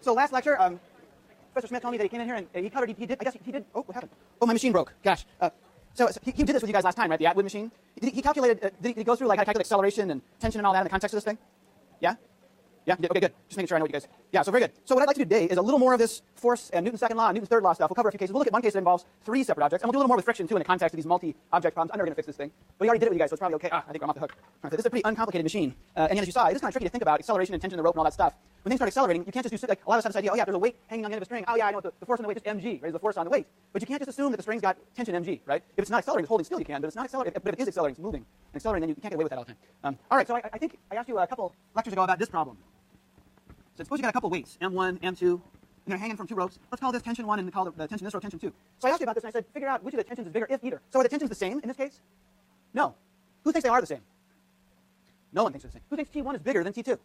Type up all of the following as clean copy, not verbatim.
So last lecture, Professor Smith told me that he came in here and he covered, he did, I guess he did, oh, what happened? Oh, my machine broke, gosh. So he did this with you guys last time, right, the Atwood machine? He calculated, did he go through like how to calculate acceleration and tension and all that in the context of this thing? Yeah? Yeah, you did? Okay, good. Just making sure I know what you guys, yeah, so very good. So what I'd like to do today is a little more of this force and Newton's second law and Newton's third law stuff. We'll cover a few cases. We'll look at one case that involves 3 separate objects, and we'll do a little more with friction too in the context of these multi-object problems. I'm never going to fix this thing, but he already did it with you guys, so it's probably okay. I think I'm off the hook. This is a pretty uncomplicated machine, and yet as you saw, it is kind of tricky to think about acceleration and tension of the rope and all that stuff. When things start accelerating, you can't just do like a lot of us have this idea. Oh yeah, there's a weight hanging on the end of a string. Oh yeah, I know the force on the weight is mg, right? Is the force on the weight. But you can't just assume that the string's got tension mg, right? If it's not accelerating, it's holding still, you can. But it's not accelerating. But if it is accelerating, it's moving and accelerating, then you can't get away with that all the time. All right, so I think I asked you a couple lectures ago about this problem. So suppose you got a couple weights, M1, M2, and they're hanging from 2 ropes. Let's call this tension 1 and call the tension this rope tension 2. So I asked you about this and I said, figure out which of the tensions is bigger, if either. So are the tensions the same in this case? No. Who thinks they are the same? No one thinks they're the same. Who thinks T1 is bigger than T2?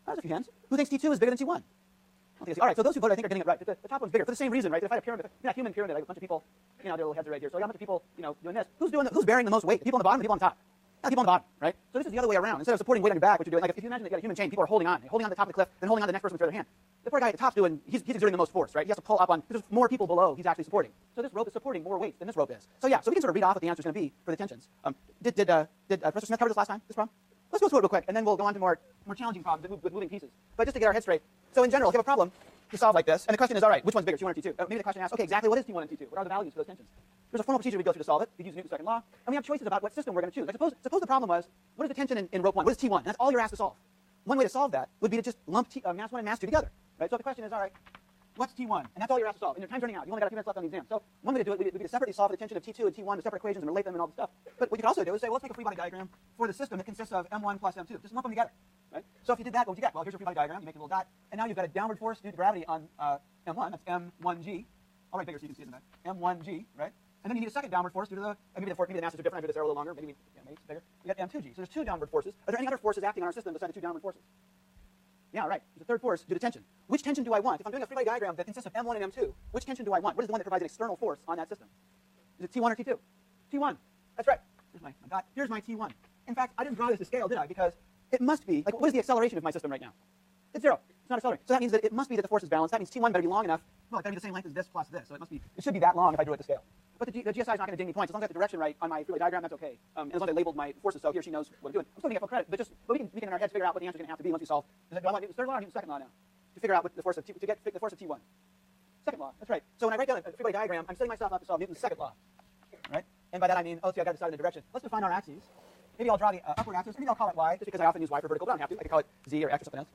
There's a few hands. Who thinks T2 is bigger than T1? I don't think I see. All right, so those who voted I think are getting it right. The top one's bigger for the same reason, right? If I had a pyramid, a human pyramid, like a bunch of people, their little heads are right here. So I got a bunch of people, doing this. Who's bearing the most weight? The people on the bottom or the people on top? The people on the bottom, right? So this is the other way around. Instead of supporting weight on your back, what you're doing, like if you imagine that you got a human chain, people are holding on. They're holding on to the top of the cliff, then holding on to the next person with their other hand. The poor guy at the top's doing, he's exerting the most force, right? He has to pull up on, there's more people below he's actually supporting. So this rope is supporting more weights than this rope is. So yeah, so we can sort of read off what the answer is going to be for the tensions. Did Professor Smith cover this last time, this problem? Let's go through it real quick, and then we'll go on to more challenging problems with moving pieces. But just to get our head straight, so in general, if you have a problem to solve like this, and the question is, all right, which one's bigger, T1 or T2? Maybe the question asks, okay, exactly what is T1 and T2? What are the values for those tensions? There's a formal procedure we go through to solve it. We use Newton's second law, and we have choices about what system we're going to choose. Like suppose the problem was, what is the tension in rope 1? What is T1? And that's all you're asked to solve. One way to solve that would be to just lump mass 1 and mass 2 together. Right? So if the question is, all right, what's T1? And that's all you're asked to solve. And your time's running out. You only got a few minutes left on the exam. So one way to do it would be to separately solve the tension of T2 and T1 to separate equations and relate them and all this stuff. But what you could also do is say, well, let's make a free body diagram for the system that consists of M1 plus M2. Just lump them together. Right? So if you did that, what would you get? Well, here's your free body diagram. You make a little dot. And now you've got a downward force due to gravity on M1. That's M1G. I'll write bigger so you can see it in that. M1G, right? And then you need a second downward force due to maybe the masses are different. I do this arrow a little longer. Maybe it's bigger. We got M2G. So there's 2 downward forces. Are there any other forces acting on our system besides the 2 downward forces? Yeah, right. There's a third force due to tension. Which tension do I want? If I'm doing a free body diagram that consists of M1 and M2, which tension do I want? What is the one that provides an external force on that system? Is it T1 or T2? T1. That's right. Here's my dot. Here's my T1. In fact, I didn't draw this to scale, did I? Because it must be, like, what is the acceleration of my system right now? It's 0. It's not accelerating. So that means that it must be that the force is balanced. That means T1 better be long enough. Well, it better be the same length as this plus this. So it should be that long if I drew it to scale. But the GSI is not going to ding me points. As long as I have the direction right on my free body diagram, that's okay. And as long as I labeled my forces so he or she knows what I'm doing. I'm still going to get full credit, but we can in our heads figure out what the answer is going to have to be once we solve. Do I want Newton's third law or Newton's second law now? To figure out what the force of to get the force of T1. Second law. That's right. So when I write down a free body diagram, I'm setting myself up to solve Newton's second law. Right? And by that I mean, I've got to decide on the direction. Let's define our axes. Maybe I'll draw the upward axis. Maybe I'll call it y, just because I often use y for vertical, but I don't have to. I can call it z or x or something else.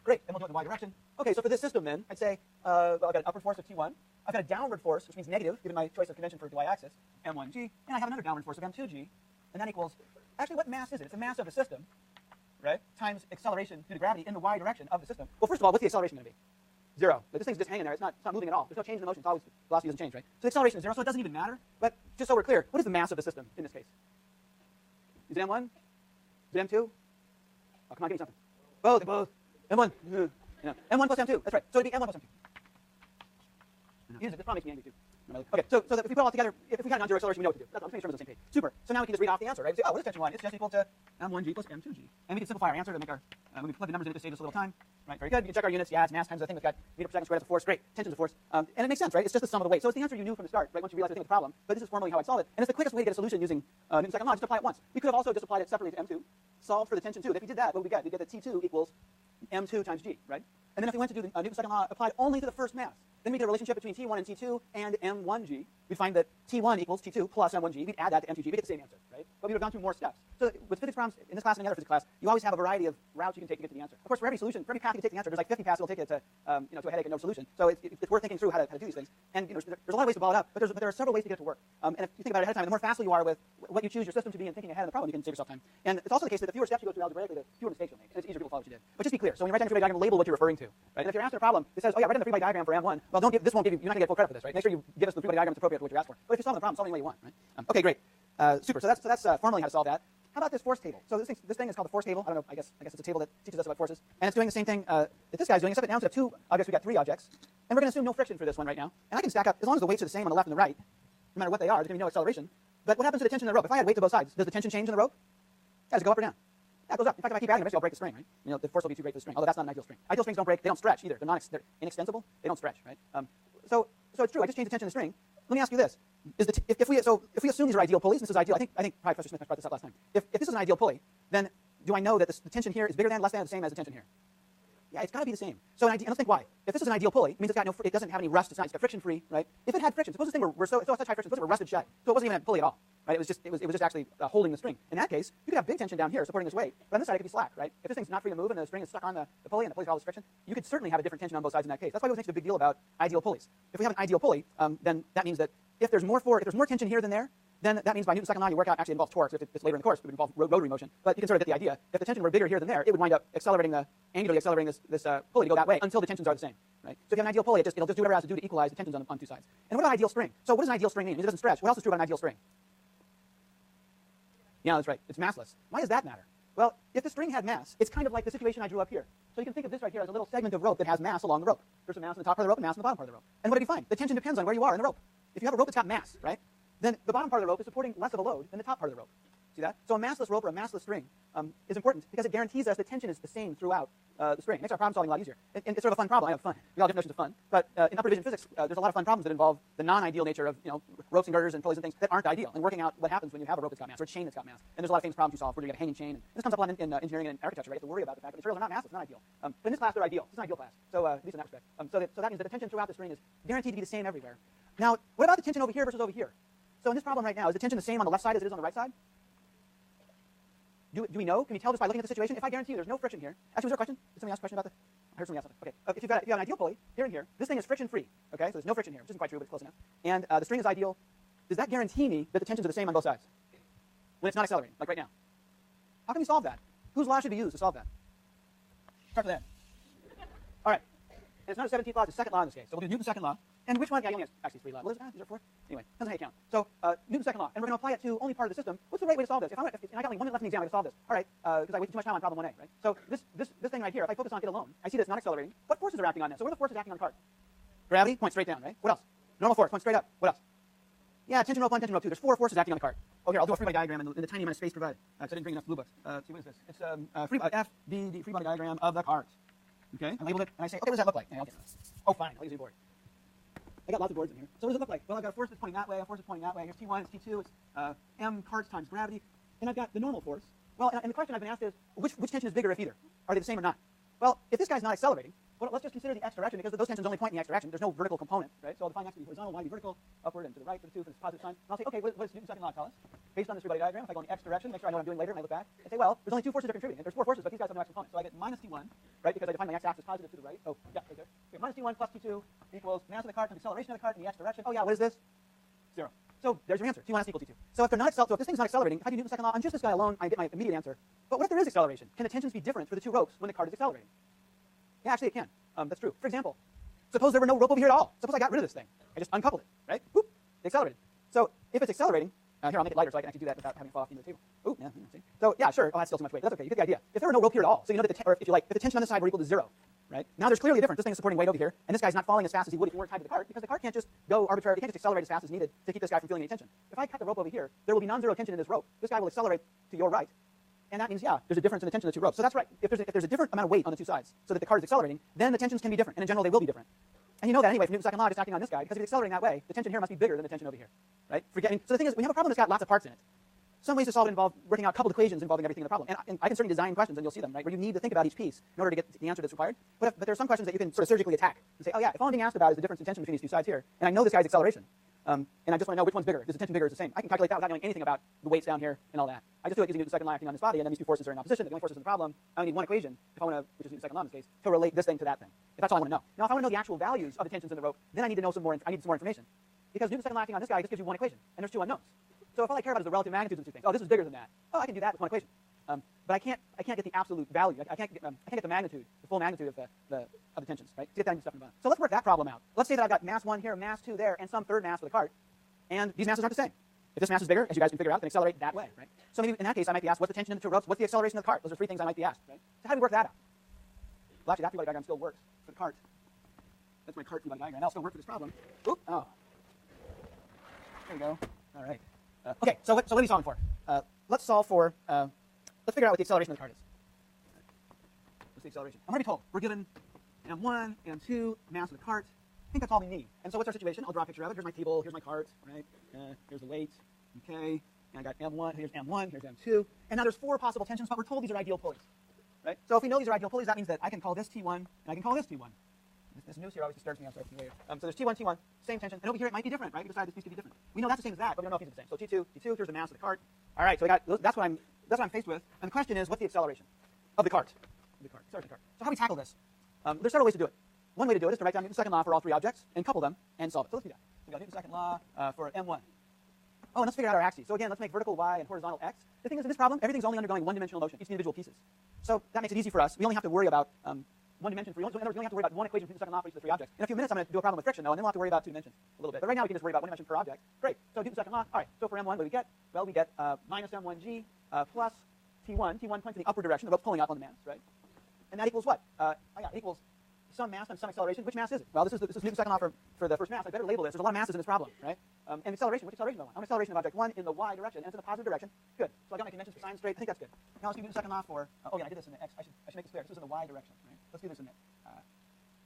Great. Then we'll do it in the y direction. Okay, so for this system then, I'd say, well, I've got an upward force of T1. I've got a downward force, which means negative, given my choice of convention for the y-axis, M1G, and I have another downward force of M2G, and that equals, actually, what mass is it? It's the mass of the system, right, times acceleration due to gravity in the y direction of the system. Well, first of all, what's the acceleration going to be? 0. Like, this thing's just hanging there. It's not moving at all. There's no change in the motion. It's always, velocity doesn't change, right? So the acceleration is 0, so it doesn't even matter. But just so we're clear, what is the mass of the system in this case? Is it M1? Is it M2? Oh, come on, give me something. Both. M1. Yeah. M1 plus M2. That's right. So it'd be M1 plus M2. This probably makes me angry too. Okay, so that if we put it all together, if we got non-zero acceleration, we know what to do. That's all. Let's make sure we're on the same page. Super. So now we can just read off the answer, right? We say, oh, what is tension 1? It's just equal to M1G plus M2G. And we can simplify our answer to make our, when we plug the numbers in, it just saves us a little time. Right, very good. We can check our units. Yeah, it's mass times the thing that's got meter per second squared. That's a force. Great. Tension's a force. And it makes sense, right? It's just the sum of the weight. So it's the answer you knew from the start, right? Once you realize the thing with the problem. But this is formally how I solve it. And it's the quickest way to get a solution using Newton's second law. Just apply it once. We could have also just applied it separately to M2, solve for the tension 2. And if we did that, what would we get? We'd get that T2 equals M2 times G, right? And then if we went to do the Newton's second law applied only to the first mass, then we get a relationship between T1 and T2 and M1G. We'd find that T1 equals T2 plus M1G. We'd add that to M2G. We'd get the same answer, right? But we would have gone through more steps. So with physics problems, in this class and any other physics class, you always have a variety of routes you can take to get to the answer. Of course, for every solution, for every path you can take the answer, there's like 50 paths that'll take it to, to a headache and no solution. So it's worth thinking through how to do these things. And there's a lot of ways to ball it up, but there are several ways to get it to work. And if you think about it ahead of time, the more facile you are with what you choose your system to be and thinking ahead of the problem, you can save yourself time. And it's also the case that the fewer steps you go through algebraically, the fewer mistakes you'll make. And it's easier to follow what you did. But just be clear. So when you write down your free body diagram, label what you're referring to. Right? And if you're asked a problem that says, oh yeah, write down the free body diagram for M1, well, this won't give you, you're not going to get full credit for this, right? Make sure you give us the free body diagram that's appropriate to what you're asked for. But if you're solving the problem, solve any way you want, right? Okay, great. Super. So that's formally how to solve that. How about this force table? So this thing is called the force table. I don't know. I guess it's a table that teaches us about forces, and it's doing the same thing that this guy's doing, except that now instead of 2 objects, we've got 3 objects, and we're going to assume no friction for this one right now. And I can stack up as long as the weights are the same on the left and the right, no matter what they are. There's going to be no acceleration. But what happens to the tension in the rope? If I had weights on both sides, does the tension change in the rope? Does it go up or down? Yeah, it goes up. In fact, if I keep adding, eventually I'll break the string, right? You know, the force will be too great for the string. Although that's not an ideal string. Ideal strings don't break. They don't stretch either. They're inextensible. They don't stretch, right? So it's true. I just changed the tension of the string. Let me ask you this: if we assume these are ideal pulleys, and this is ideal. I think probably Professor Smith brought this up last time. If this is an ideal pulley, then do I know that the tension here is bigger than, less than, or the same as the tension here? Yeah, it's got to be the same. So and let's think why. If this is an ideal pulley, it means it doesn't have any rust. It's got friction free, right? If it had friction, suppose this thing were so such high friction, suppose it were rusted shut, so it wasn't even a pulley at all, right? It was just actually holding the string. In that case, you could have big tension down here supporting this weight, but on this side it could be slack, right? If this thing's not free to move and the string is stuck on the pulley and the pulley's got all this friction, you could certainly have a different tension on both sides in that case. That's why we always make a big deal about ideal pulleys. If we have an ideal pulley, then that means that if there's more tension here than there, then that means by Newton's second law you work out, actually involves torque. So if it's later in the course, it would involve rotary motion. But you can sort of get the idea. If the tension were bigger here than there, it would wind up angularly accelerating this pulley to go that way until the tensions are the same, right? So if you have an ideal pulley, it'll just do whatever it has to do to equalize the tensions on two sides. And what about ideal string? So what does an ideal string mean? It doesn't stretch. What else is true about an ideal string? Yeah, that's right. It's massless. Why does that matter? Well, if the string had mass, it's kind of like the situation I drew up here. So you can think of this right here as a little segment of rope that has mass along the rope. There's some mass on the top part of the rope and mass on the bottom part of the rope. And what did you find? The tension depends on where you are in the rope. If you have a rope that's got mass, right, then the bottom part of the rope is supporting less of a load than the top part of the rope. See that? So a massless rope or a massless string is important because it guarantees us the tension is the same throughout the string. It makes our problem solving a lot easier. And it's sort of a fun problem. I have fun. We all have different notions of fun. But in upper division physics, there's a lot of fun problems that involve the non-ideal nature of ropes and girders and pulleys and things that aren't ideal, and working out what happens when you have a rope that's got mass or a chain that's got mass. And there's a lot of famous problems you solve where you get a hanging chain. And this comes up a lot in engineering and architecture, right? You have to worry about the fact that materials are not massive, it's not ideal. But in this class, they're ideal. It's an ideal class. So at least in that respect. So that means that the tension throughout the string is guaranteed to be the same everywhere. Now, what about the tension over here versus over here? So in this problem right now, is the tension the same on the left side as it is on the right side? Do we know? Can we tell just by looking at the situation? If I guarantee you there's no friction here. Actually, was there a question? Did somebody ask a question about this? I heard somebody ask something. Okay. If you have an ideal pulley here and here, this thing is friction free. Okay, so there's no friction here, which isn't quite true, but it's close enough. And the string is ideal. Does that guarantee me that the tensions are the same on both sides when it's not accelerating, like right now? How can we solve that? Whose law should be used to solve that? Start with that. All right. And it's not a 17th law, it's a second law in this case. So we'll do Newton's second law. And which one? Yeah, you only have actually 3 laws. What is that? Is there 4? Anyway, depends on how you count. So Newton's second law, and we're going to apply it to only part of the system. What's the right way to solve this? And I got only 1 minute left in the exam, I got to solve this. All right, because I wasted too much time on problem 1A, right? So this thing right here, if I focus on it alone, I see that it's not accelerating. What forces are acting on this? So what are the forces acting on the cart? Gravity, point straight down, right? What else? Normal force, point straight up. What else? Yeah, tension rope 1, tension rope 2. There's 4 forces acting on the cart. Oh, here, I'll do a free body diagram in the tiny amount of space provided. So I didn't bring enough blue books. See, what is this? It's FBD, free body diagram of the cart. Okay, I labeled it, and I say, okay, what does that look like? Yeah, I'll get this. Oh, fine, I'll use a board. I got lots of boards in here. So what does it look like? Well, I've got a force that's pointing that way, a force that's pointing that way. Here's T1, it's T2, it's m carts times gravity. And I've got the normal force. Well, and the question I've been asked is, which tension is bigger if either? Are they the same or not? Well, if this guy's not accelerating, well, let's just consider the x direction because those tensions only point in the x direction. There's no vertical component, right? So I'll define x to be horizontal, y to be vertical, upward and to the right for the 2 for this positive sign. And I'll say, okay, what does Newton's second law tell us? Based on this free body diagram, if I go in the x direction, make sure I know what I'm doing later when I look back, and say, well, there's only 2 forces that are contributing. There's 4 forces, but these guys have no x component. So I get minus T1, right, because I define my x-axis positive to the right. Oh, yeah, right there. Okay, minus T1 plus T2 equals mass of the cart times acceleration of the cart in the x direction. Oh, yeah, what is this? 0. So there's your answer. T1 has to equal T2. So if this thing's not accelerating, if I do Newton's second law on just this guy alone, I get my immediate answer. But what if there is acceleration? Can the tensions be different for the 2 ropes when the cart is accelerating? Yeah, actually it can. That's true. For example, suppose there were no rope over here at all. Suppose I got rid of this thing. I just uncoupled it, right? Boop, it accelerated. So if it's accelerating, here I'll make it lighter so I can actually do that without having it fall off into the table. Ooh, yeah, see. So yeah, sure. Oh, that's still too much weight. But that's okay. You get the idea. If there were no rope here at all, so you know that if the tension on this side were equal to 0, right? Now there's clearly a difference. This thing is supporting weight over here, and this guy's not falling as fast as he would if he weren't tied to the cart, because the cart can't just go arbitrarily. It can't just accelerate as fast as needed to keep this guy from feeling any tension. If I cut the rope over here, there will be non-zero tension in this rope. This guy will accelerate to your right. And that means, yeah, there's a difference in the tension of the 2 ropes. So that's right. If there's a different amount of weight on the 2 sides so that the cart is accelerating, then the tensions can be different. And in general, they will be different. And you know that anyway from Newton's second law, just acting on this guy, because if it's accelerating that way, the tension here must be bigger than the tension over here. Right? So the thing is, we have a problem that's got lots of parts in it. Some ways to solve it involve working out coupled equations involving everything in the problem. And I can certainly design questions, and you'll see them, right, where you need to think about each piece in order to get the answer that's required. But there are some questions that you can sort of surgically attack and say, oh yeah, if all I'm being asked about is the difference in tension between these 2 sides here, and I know this guy's acceleration, and I just want to know which one's bigger. Is the tension bigger or is the same? I can calculate that without knowing anything about the weights down here and all that. I just do it using Newton's second law acting on this body, and then these 2 forces are in opposition. The only forces in the problem. I only need one equation, if I want to, which is Newton's second law in this case, to relate this thing to that thing. If that's all I want to know. Now, if I want to know the actual values of the tensions in the rope, then I need to know some more information. Because Newton's second law acting on this guy just gives you one equation, and there's 2 unknowns. So if all I care about is the relative magnitudes of 2 things, oh, this is bigger than that. Oh, I can do that with one equation. But I can't get the absolute value. I can't get the magnitude, the full magnitude of the tensions, right? To get that into stuff in the bottom. So let's work that problem out. Let's say that I've got mass 1 here, mass 2 there, and some third mass for the cart, and these masses aren't the same. If this mass is bigger, as you guys can figure out, then accelerate that way, right? So maybe in that case, I might be asked, what's the tension in the 2 ropes? What's the acceleration of the cart? Those are 3 things I might be asked, right? So how do we work that out? Well, actually, that free body diagram still works for the cart. That's my cart free body diagram. That'll still work for this problem. Oop, oh. There we go. All right. Okay, so what are we solving for? Let's solve for let's figure out what the acceleration of the cart is. What's the acceleration? I'm going to be told we're given m1, m2, mass of the cart. I think that's all we need. And so what's our situation? I'll draw a picture of it. Here's my table. Here's my cart, right? Here's the weight. Okay. And I got m1. Here's m1. Here's m2. And now there's 4 possible tensions, but we're told these are ideal pulleys, right? So if we know these are ideal pulleys, that means that I can call this T1 and I can call this T1. This news here always disturbs me. I'm sorry. So there's T1, T1, same tension. And over here it might be different, right? We decide this needs to be different. We know that's the same as that, but we don't know if these are the same. So T2, T2. Here's the mass of the cart. All right. So that's what I'm faced with. And the question is, what's the acceleration of the cart? Acceleration of the cart. So how do we tackle this? There's several ways to do it. One way to do it is to write down Newton's second law for all 3 objects and couple them and solve it. So let's do that. So we've got Newton's second law for m1. Oh, and let's figure out our axes. So again, let's make vertical y and horizontal x. The thing is, in this problem, everything's only undergoing one-dimensional motion, each individual pieces. So that makes it easy for us. We only have to worry about one dimension for we only have to worry about one equation for the second law for each of the 3 objects. In a few minutes, I'm going to do a problem with friction, though, and then we'll have to worry about 2 dimensions a little bit. But right now, we can just worry about 1 dimension per object. Great. So Newton's second law. All right. So for m1, what do we get? Well, we get minus m1g plus t1. T1 points in the upward direction. They're both pulling up on the mass, right? And that equals what? It equals some mass times some acceleration. Which mass is it? Well, this is Newton's second law for the first mass. I better label this. There's a lot of masses in this problem, right? And acceleration. Which acceleration do I want? I want acceleration of object 1 in the y direction, and it's in the positive direction. Good. So I got my conventions for sign straight. I think that's good. Now let's do Newton's second law for. Oh yeah, I did this in the x. I should make this clear. This is in the y direction, right? Let's do this in the.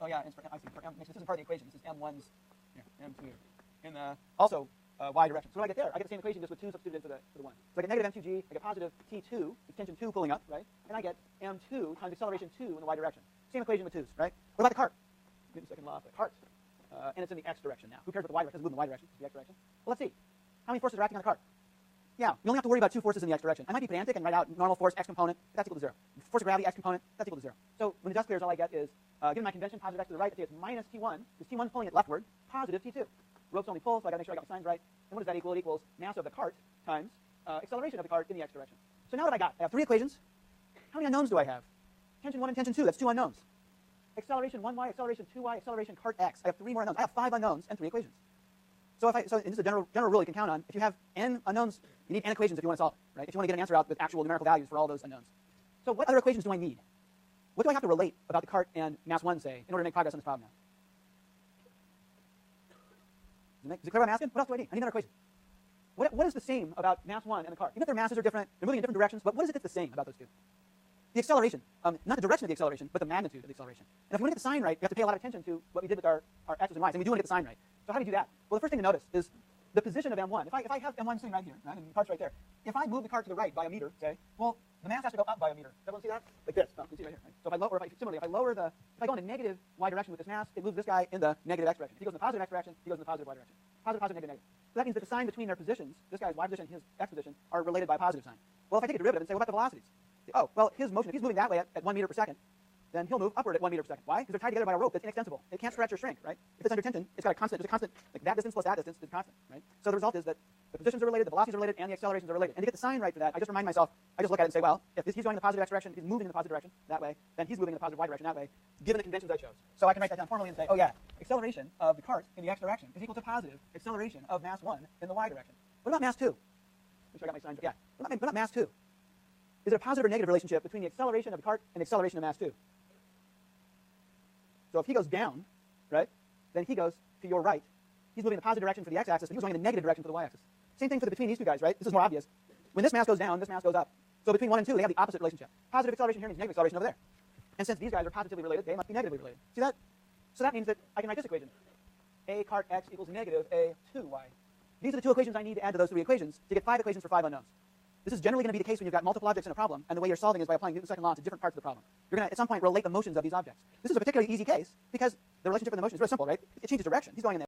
Oh yeah, it's for, I see. For m, this isn't part of the equation. This is m1's here, m2 in the also y direction. So what do I get there? I get the same equation just with 2 substituted in for the 1. So I get negative m2g. I get positive t2, with tension 2 pulling up, right? And I get m2 times acceleration 2 in the y direction. Same equation with 2's, right? What about the cart? Newton's second law for the cart. And it's in the x direction now. Who cares what the y direction is? It's moving in the y direction. It's the x direction. Well, let's see. How many forces are acting on the cart? Yeah, we only have to worry about 2 forces in the x direction. I might be pedantic and write out normal force x component. That's equal to 0. Force of gravity x component. That's equal to 0. So when the dust clears, all I get is, given my convention, positive x to the right, I say it's minus t1, because t1's pulling it leftward, positive t2. Ropes only pull, so I got to make sure I got my signs right. And what does that equal? It equals mass of the cart times acceleration of the cart in the x direction. So now that I have 3 equations, how many unknowns do I have? Tension 1 and tension 2. That's 2 unknowns. Acceleration 1y, acceleration 2y, acceleration cart x. I have 3 more unknowns. I have 5 unknowns and 3 equations. So and this is a general rule you can count on. If you have n unknowns, you need n equations if you want to solve it, right? If you want to get an answer out with actual numerical values for all those unknowns. So what other equations do I need? What do I have to relate about the cart and mass 1, say, in order to make progress on this problem now? Is it clear what I'm asking? What else do I need? I need another equation. What is the same about mass 1 and the cart? Even if their masses are different, they're moving in different directions, but what is it that's the same about those two? The acceleration. Not the direction of the acceleration, but the magnitude of the acceleration. And if we want to get the sign right, we have to pay a lot of attention to what we did with our x's and y's, and we do want to get the sign right. So how do we do that? Well, the first thing to notice is the position of m1. If I have m1 sitting right here, right, and the cart's right there, if I move the cart to the right by a meter, say, well, the mass has to go up by a meter. Does everyone see that? Like this. You can see right here. Right? So if I go in the negative y direction with this mass, it moves this guy in the negative x direction. If he goes in the positive x direction, he goes in the positive y direction. Positive, positive, negative, negative. So that means that the sign between their positions, this guy's y position and his x position, are related by a positive sign. Well, if I take a derivative and say, what about the velocities? Oh, well, his motion, if he's moving that way at 1 meter per second, then he'll move upward at 1 meter per second. Why? Because they're tied together by a rope that's inextensible. It can't stretch or shrink, right? If it's under tension, it's got a constant, like that distance plus that distance is constant, right? So the result is that the positions are related, the velocities are related, and the accelerations are related. And to get the sign right for that, I just remind myself, I just look at it and say, well, if he's going in the positive x direction, if he's moving in the positive direction that way, then he's moving in the positive y direction that way, given the conventions I chose. So I can write that down formally and say, oh yeah, acceleration of the cart in the x direction is equal to positive acceleration of mass 1 in the y direction. What about mass 2? Make sure I got my signs right. Yeah. What about mass 2? Is there a positive or negative relationship between the acceleration of the cart and the acceleration of mass 2? So if he goes down, right, then he goes to your right. He's moving in the positive direction for the x-axis, but he's going in the negative direction for the y-axis. Same thing for between these two guys, right? This is more obvious. When this mass goes down, this mass goes up. So between 1 and 2, they have the opposite relationship. Positive acceleration here means negative acceleration over there. And since these guys are positively related, they must be negatively related. See that? So that means that I can write this equation. A cart x equals negative a 2y. These are the 2 equations I need to add to those 3 equations to get 5 equations for 5 unknowns. This is generally going to be the case when you've got multiple objects in a problem, and the way you're solving is by applying Newton's second law to different parts of the problem. You're going to, at some point, relate the motions of these objects. This is a particularly easy case because the relationship of the motion is very simple, right? It changes direction. He's going in the